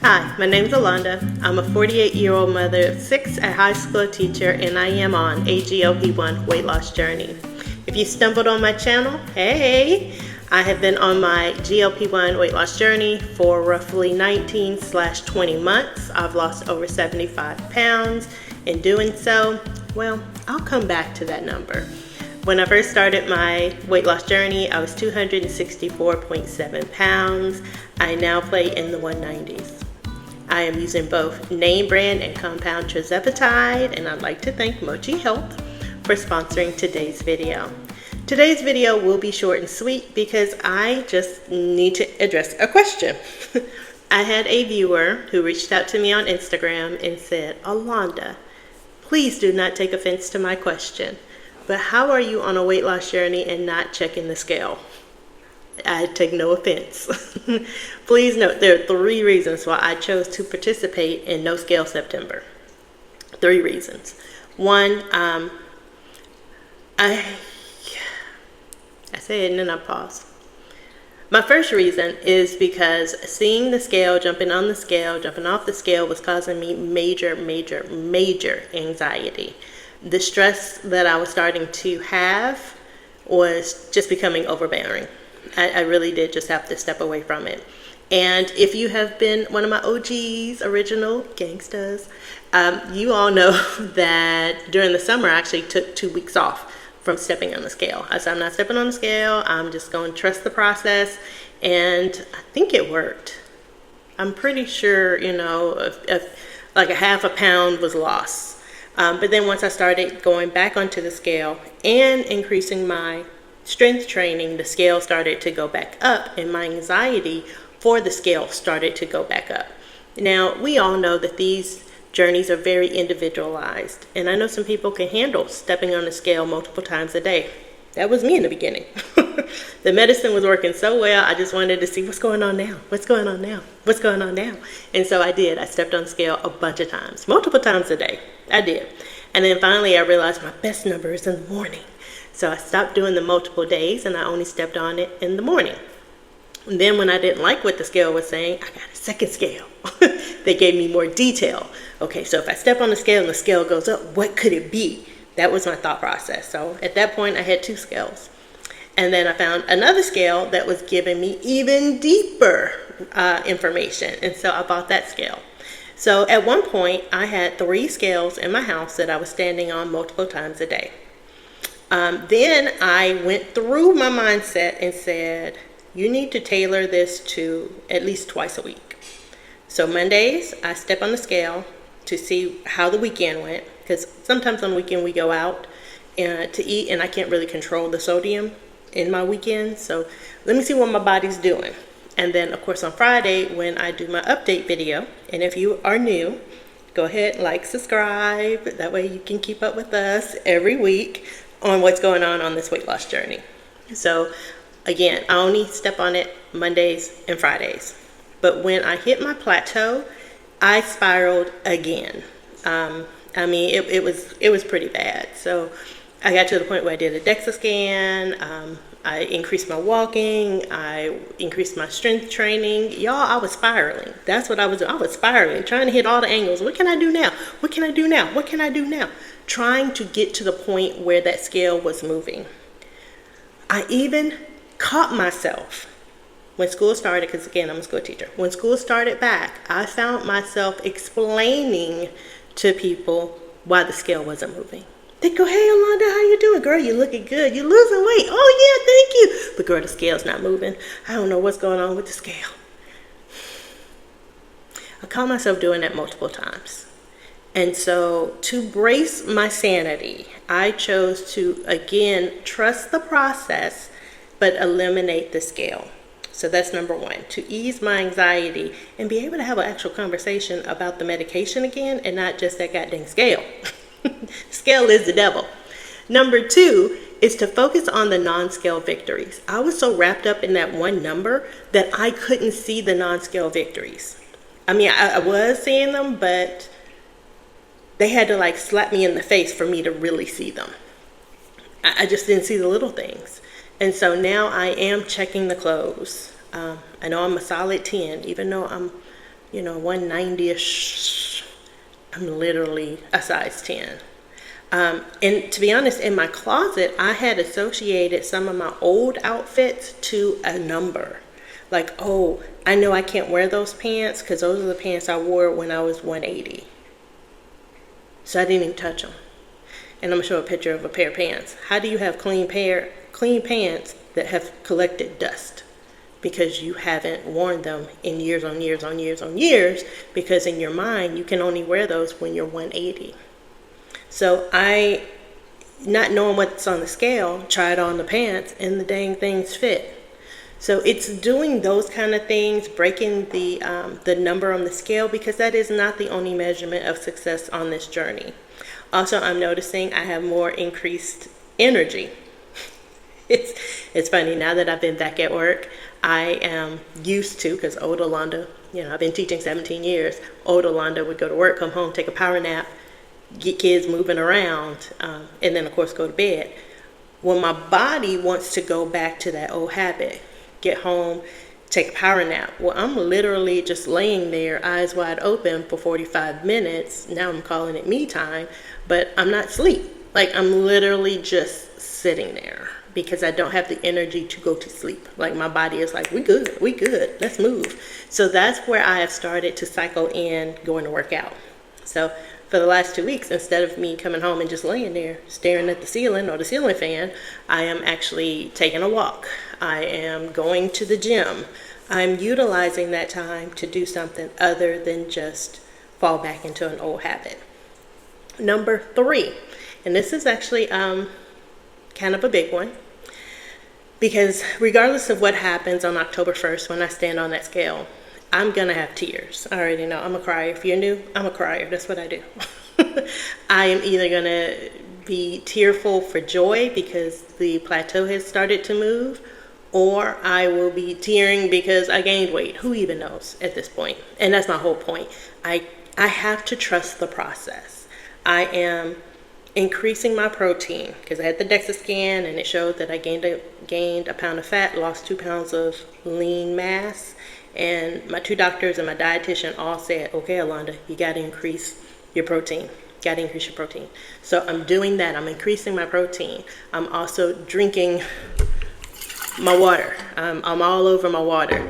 Hi, my name's Alonda. I'm a 48-year-old mother of 6, a high school teacher, and I am on a GLP-1 weight loss journey. If you stumbled on my channel, hey! I have been on my GLP-1 weight loss journey for roughly 19/20 months. I've lost over 75 pounds. In doing so, well, I'll come back to that number. When I first started my weight loss journey, I was 264.7 pounds. I now play in the 190s. I am using both name brand and compound tirzepatide, and I'd like to thank Mochi Health for sponsoring today's video. Today's video will be short and sweet because I just need to address a question. I had a viewer who reached out to me on Instagram and said, Alonda, please do not take offense to my question, but how are you on a weight loss journey and not checking the scale? I take no offense. Please note there are 3 reasons why I chose to participate in No Scale September. 3 reasons. 1, I say it and then I pause. My first reason is because seeing the scale, jumping on the scale, jumping off the scale was causing me major anxiety. The stress that I was starting to have was just becoming overbearing. I really did just have to step away from it. And if you have been one of my OGs, original gangsters, you all know that during the summer I actually took 2 weeks off from stepping on the scale. I said, I'm not stepping on the scale. I'm just going to trust the process. And I think it worked. I'm pretty sure, if like a half a pound was lost. But then once I started going back onto the scale and increasing my strength training, the scale started to go back up and my anxiety for the scale started to go back up. Now, we all know that these journeys are very individualized, and I know some people can handle stepping on the scale multiple times a day. That was me in the beginning. The medicine was working so well, I just wanted to see what's going on now, what's going on now. And so I did. I stepped on the scale a bunch of times, multiple times a day. I did. And then finally I realized my best number is in the morning. So I stopped doing the multiple days and I only stepped on it in the morning. And then when I didn't like what the scale was saying, I got a second scale. They gave me more detail. Okay, so if I step on the scale and the scale goes up, what could it be? That was my thought process. So at that point I had 2 scales. And then I found another scale that was giving me even deeper information. And so I bought that scale. So at one point I had 3 scales in my house that I was standing on multiple times a day. Then I went through my mindset and said, you need to tailor this to at least twice a week. So Mondays, I step on the scale to see how the weekend went, because sometimes on the weekend we go out to eat and I can't really control the sodium in my weekend. So let me see what my body's doing. And then of course on Friday when I do my update video, and if you are new, go ahead, like, subscribe. That way you can keep up with us every week on what's going on this weight loss journey. So again, I only step on it Mondays and Fridays. But when I hit my plateau, I spiraled again. It was pretty bad. So I got to the point where I did a DEXA scan. I increased my walking. I increased my strength training. Y'all, I was spiraling. That's what I was doing. I was spiraling, trying to hit all the angles. What can I do now? What can I do now? What can I do now? Trying to get to the point where that scale was moving. I even caught myself when school started, because again, I'm a school teacher. When school started back, I found myself explaining to people why the scale wasn't moving. They go, hey, Alonda, how you doing? Girl, you looking good. You losing weight. Oh, yeah, thank you. But girl, the scale's not moving. I don't know what's going on with the scale. I caught myself doing that multiple times. And so to brace my sanity, I chose to, again, trust the process, but eliminate the scale. So that's number 1, to ease my anxiety and be able to have an actual conversation about the medication again and not just that goddamn scale. Scale is the devil. Number 2 is to focus on the non-scale victories. I was so wrapped up in that one number that I couldn't see the non-scale victories. I was seeing them, but they had to slap me in the face for me to really see them. I just didn't see the little things. And so now I am checking the clothes. I know I'm a solid 10, even though I'm 190ish. I'm literally a size 10. And to be honest, in my closet, I had associated some of my old outfits to a number. Like, oh, I know I can't wear those pants because those are the pants I wore when I was 180. So I didn't even touch them. And I'm going to show a picture of a pair of pants. How do you have clean pants that have collected dust? Because you haven't worn them in years on years on years on years, because in your mind, you can only wear those when you're 180. So I, not knowing what's on the scale, tried on the pants and the dang things fit. So it's doing those kind of things, breaking the number on the scale, because that is not the only measurement of success on this journey. Also, I'm noticing I have more increased energy. It's funny, now that I've been back at work, I am used to, because old Alonda, I've been teaching 17 years, old Alonda would go to work, come home, take a power nap, get kids moving around, and then of course go to bed. When my body wants to go back to that old habit, get home, take a power nap, well, I'm literally just laying there, eyes wide open for 45 minutes. Now I'm calling it me time, but I'm not asleep. Like, I'm literally just sitting there because I don't have the energy to go to sleep. Like, my body is like, we good, let's move. So that's where I have started to cycle in going to work out. So for the last 2 weeks, instead of me coming home and just laying there staring at the ceiling or the ceiling fan, I am actually taking a walk. I am going to the gym. I'm utilizing that time to do something other than just fall back into an old habit. Number 3, and this is actually kind of a big one, because regardless of what happens on October 1st when I stand on that scale, I'm gonna have tears. I already know I'm a crier. If you're new, I'm a crier. That's what I do. I am either gonna be tearful for joy because the plateau has started to move, or I will be tearing because I gained weight. Who even knows at this point? And that's my whole point. I have to trust the process. I am increasing my protein because I had the DEXA scan and it showed that I gained a pound of fat, lost 2 pounds of lean mass. And my 2 doctors and my dietitian all said, okay, Alonda, you got to increase your protein. So I'm doing that. I'm increasing my protein. I'm also drinking my water. I'm all over my water.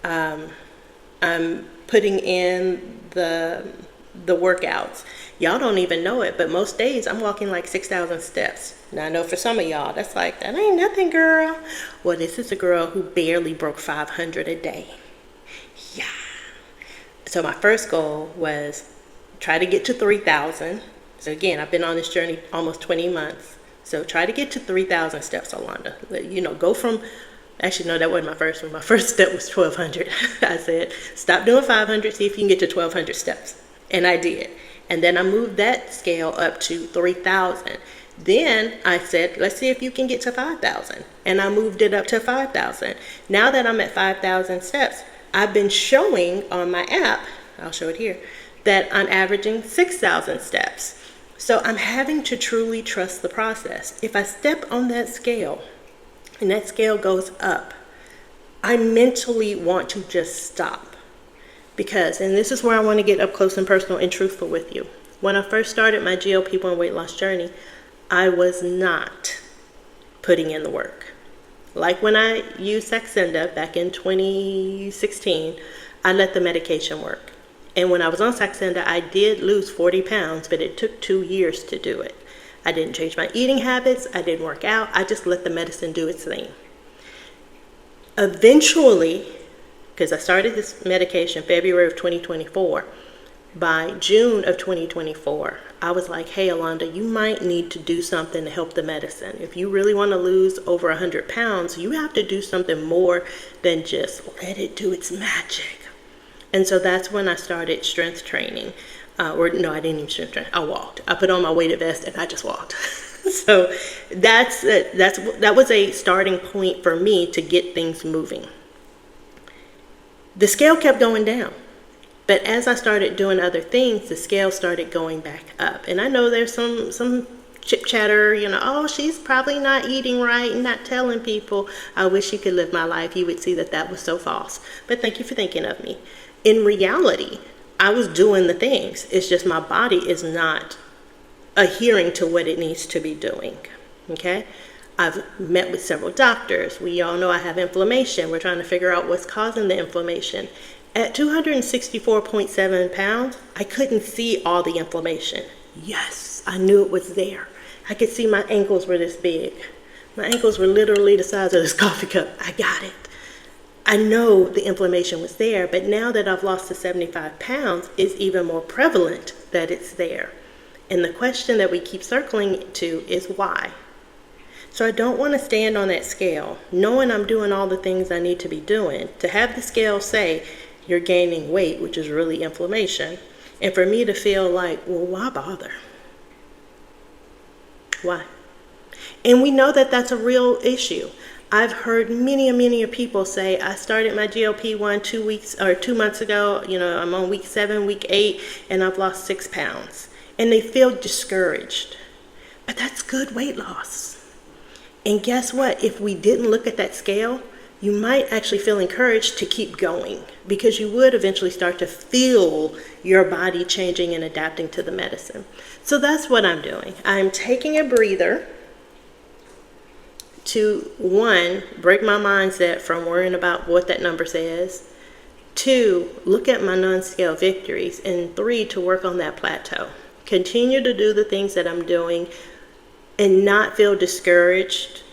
I'm putting in the workouts. Y'all don't even know it, but most days I'm walking like 6,000 steps. Now I know for some of y'all, that's like, that ain't nothing, girl. Well, this is a girl who barely broke 500 a day. Yeah. So my first goal was try to get to 3,000. So again, I've been on this journey almost 20 months. So try to get to 3,000 steps, Alonda. Go from, actually, no, that wasn't my first one. My first step was 1,200. I said, stop doing 500, see if you can get to 1,200 steps. And I did. And then I moved that scale up to 3,000. Then I said, let's see if you can get to 5,000. And I moved it up to 5,000. Now that I'm at 5,000 steps, I've been showing on my app, I'll show it here, that I'm averaging 6,000 steps. So I'm having to truly trust the process. If I step on that scale and that scale goes up, I mentally want to just stop. Because, and this is where I want to get up close and personal and truthful with you. When I first started my GLP-1 weight loss journey, I was not putting in the work. Like when I used Saxenda back in 2016, I let the medication work. And when I was on Saxenda, I did lose 40 pounds, but it took 2 years to do it. I didn't change my eating habits. I didn't work out. I just let the medicine do its thing. Eventually, because I started this medication February of 2024, by June of 2024, I was like, hey, Alonda, you might need to do something to help the medicine. If you really want to lose over 100 pounds, you have to do something more than just let it do its magic. And so that's when I started strength training. I didn't even strength train. I walked. I put on my weighted vest and I just walked. So that was a starting point for me to get things moving. The scale kept going down. But as I started doing other things, the scale started going back up. And I know there's some chit chatter, oh, she's probably not eating right and not telling people. I wish you could live my life. You would see that was so false. But thank you for thinking of me. In reality, I was doing the things. It's just my body is not adhering to what it needs to be doing. Okay? I've met with several doctors. We all know I have inflammation. We're trying to figure out what's causing the inflammation. At 264.7 pounds, I couldn't see all the inflammation. Yes, I knew it was there. I could see my ankles were this big. My ankles were literally the size of this coffee cup. I got it. I know the inflammation was there, but now that I've lost the 75 pounds, it's even more prevalent that it's there. And the question that we keep circling to is why? So I don't want to stand on that scale, knowing I'm doing all the things I need to be doing, to have the scale say you're gaining weight, which is really inflammation, and for me to feel like, well, why bother? Why? And we know that that's a real issue. I've heard many people say, I started my GLP-1 2 months ago, I'm on week 7, week 8, and I've lost 6 pounds. And they feel discouraged. But that's good weight loss. And guess what? If we didn't look at that scale, you might actually feel encouraged to keep going, because you would eventually start to feel your body changing and adapting to the medicine. So that's what I'm doing. I'm taking a breather to, 1, break my mindset from worrying about what that number says, 2, look at my non-scale victories, and 3, to work on that plateau. Continue to do the things that I'm doing and not feel discouraged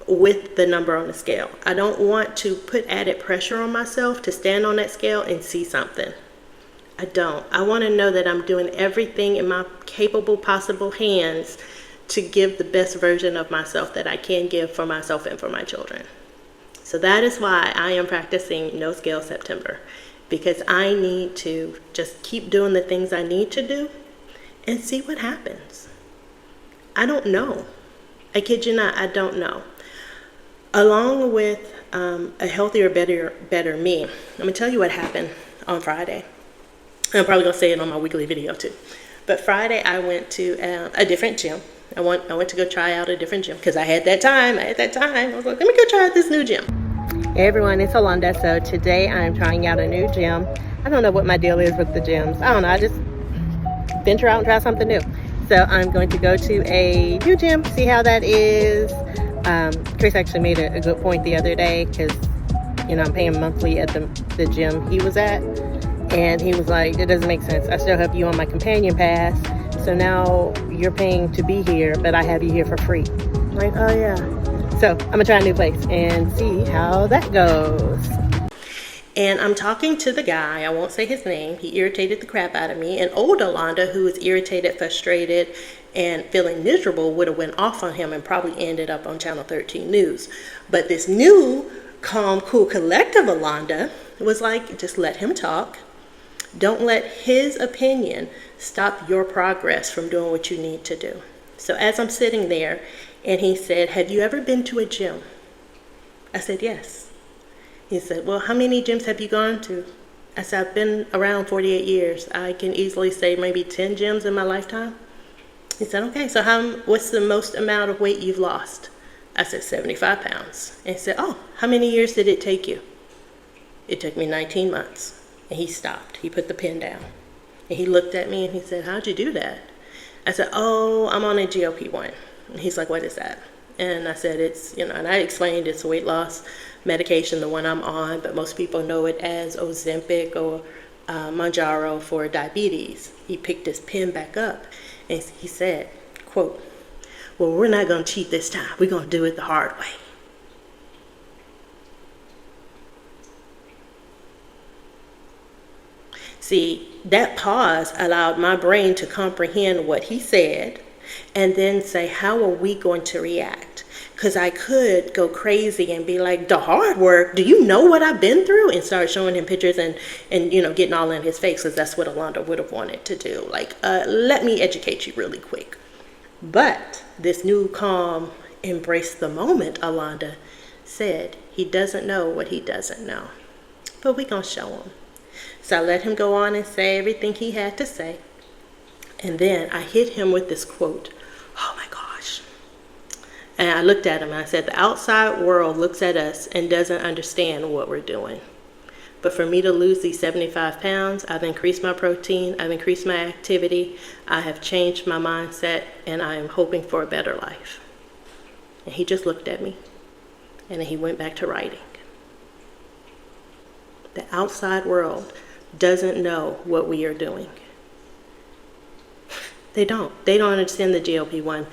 with the number on the scale. I don't want to put added pressure on myself to stand on that scale and see something. I don't. I want to know that I'm doing everything in my capable possible hands to give the best version of myself that I can give for myself and for my children. So that is why I am practicing No Scale September, because I need to just keep doing the things I need to do and see what happens. I don't know. I kid you not, I don't know. Along with a healthier, better me, I'm going to tell you what happened on Friday. I'm probably going to say it on my weekly video too. But Friday I went to a different gym. I went to go try out a different gym because I had that time. I was like, let me go try out this new gym. Hey everyone, it's Alonda. So today I'm trying out a new gym. I don't know what my deal is with the gyms. I don't know. I just venture out and try something new. So I'm going to go to a new gym, see how that is. Chris actually made a good point the other day because, I'm paying monthly at the gym he was at. And he was like, it doesn't make sense. I still have you on my companion pass. So now you're paying to be here, but I have you here for free. I'm like, oh yeah. So I'm going to try a new place and see how that goes. And I'm talking to the guy, I won't say his name, he irritated the crap out of me. And old Alonda, who was irritated, frustrated, and feeling miserable, would have went off on him and probably ended up on Channel 13 News. But this new, calm, cool, collective Alonda was like, just let him talk. Don't let his opinion stop your progress from doing what you need to do. So as I'm sitting there, and he said, have you ever been to a gym? I said, yes. He said, well, how many gyms have you gone to? I said, I've been around 48 years. I can easily say maybe 10 gyms in my lifetime. He said, okay, so what's the most amount of weight you've lost? I said, 75 pounds. And he said, oh, how many years did it take you? It took me 19 months. And he stopped. He put the pen down. And he looked at me and he said, how'd you do that? I said, oh, I'm on a GLP-1. And he's like, what is that? And I said, it's, and I explained it's weight loss medication, the one I'm on, but most people know it as Ozempic or Mounjaro for diabetes. He picked his pen back up and he said, quote, well, we're not going to cheat this time. We're going to do it the hard way. See, that pause allowed my brain to comprehend what he said and then say, how are we going to react? Because I could go crazy and be like, the hard work, do you know what I've been through? And start showing him pictures and getting all in his face, because that's what Alonda would have wanted to do. Like, let me educate you really quick. But this new calm, embrace the moment Alonda said, he doesn't know what he doesn't know. But we're going to show him. So I let him go on and say everything he had to say. And then I hit him with this quote, oh my gosh. And I looked at him and I said, the outside world looks at us and doesn't understand what we're doing. But for me to lose these 75 pounds, I've increased my protein, I've increased my activity, I have changed my mindset, and I am hoping for a better life. And he just looked at me, and then he went back to writing. The outside world doesn't know what we are doing. They don't understand the GLP-1.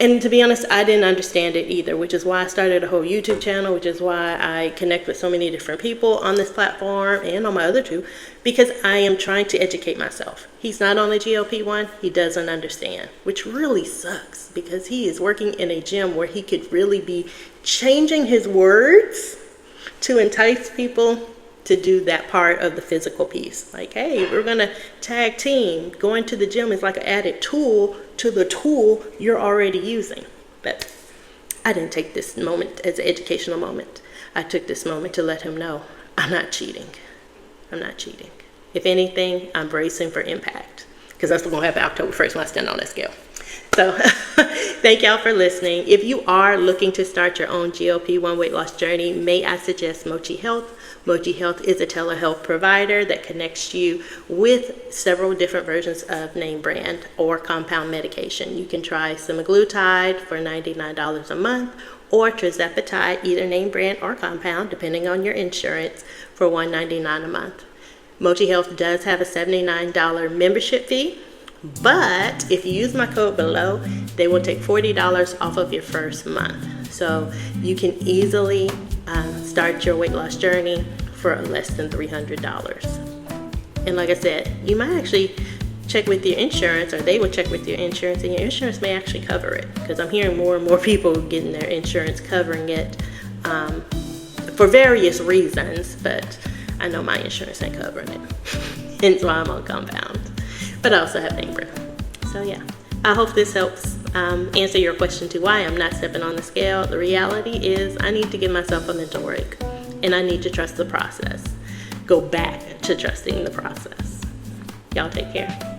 And to be honest, I didn't understand it either, which is why I started a whole YouTube channel, which is why I connect with so many different people on this platform and on my other two, because I am trying to educate myself. He's not on the GLP-1, he doesn't understand, which really sucks because he is working in a gym where he could really be changing his words to entice people to do that part of the physical piece. Like, hey, we're gonna tag team. Going to the gym is like an added tool to the tool you're already using. But I didn't take this moment as an educational moment. I took this moment to let him know I'm not cheating. I'm not cheating. If anything, I'm bracing for impact, because that's going to happen October 1st when I stand on that scale. So thank y'all for listening. If you are looking to start your own GLP-1 weight loss journey, may I suggest Mochi Health. Mochi Health is a telehealth provider that connects you with several different versions of name brand or compound medication. You can try semaglutide for $99 a month, or tirzepatide, either name brand or compound, depending on your insurance, for $199 a month. Mochi Health does have a $79 membership fee, but if you use my code below, they will take $40 off of your first month. So you can easily start your weight loss journey for less than $300. And like I said, you might actually check with your insurance, or they will check with your insurance, and your insurance may actually cover it, because I'm hearing more and more people getting their insurance covering it for various reasons, but I know my insurance ain't covering it. Hence why I'm on compound. But I also have name brand. So yeah, I hope this helps answer your question to why I'm not stepping on the scale. The reality is I need to give myself a mental break, and I need to trust the process. Go back to trusting the process. Y'all take care.